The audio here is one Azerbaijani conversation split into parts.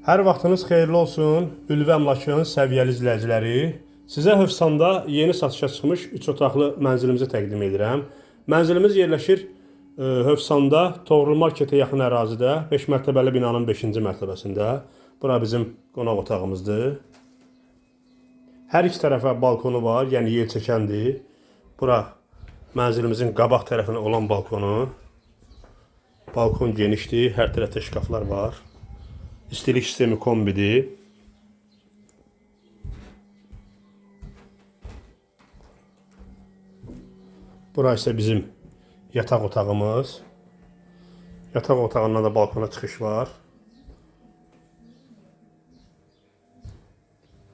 Hər vaxtınız xeyirli olsun, Ülvi Əmlakın səviyyəli izləyiciləri. Sizə Hövsanda yeni satışa çıxmış 3 otaqlı mənzilimizi təqdim edirəm. Mənzilimiz yerləşir Hövsanda, Toğrul Marketə yaxın ərazidə, 5 mərtəbəli binanın 5-ci mərtəbəsində. Bura bizim qonaq otağımızdır. Hər iki tərəfə balkonu var, yəni yel çəkəndir. Bura mənzilimizin qabaq tərəfinə olan balkonu. Balkon genişdir, hər tərəfdə şkaflar var. İstilik sistemi kombidir. Bura isə bizim yataq otağımız. Yataq otağından da balkona çıxış var.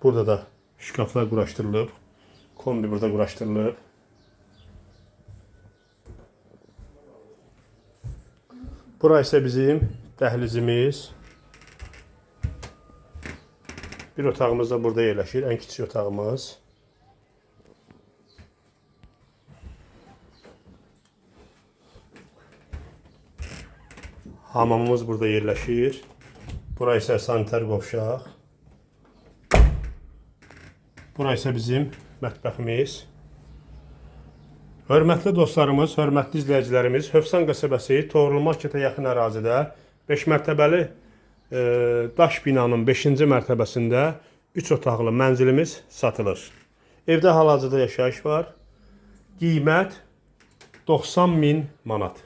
Burada da şkaflar quraşdırılıb. Kombi burada quraşdırılıb. Bura isə bizim dəhlizimiz. Bir otağımız da burada yerləşir, ən kiçik otağımız. Hamamımız burada yerləşir. Bura isə sanitar qovşaq. Bura isə bizim mətbəximiz. Hörmətli dostlarımız, hörmətli izləyicilərimiz, Hövsan qəsəbəsi Toğrul Marketə yaxın ərazidə 5 mərtəbəli daş binanın 5-ci mərtəbəsində 3 otaqlı mənzilimiz satılır. Evdə hal-hazırda yaşayış var. Qiymət 90.000 manat.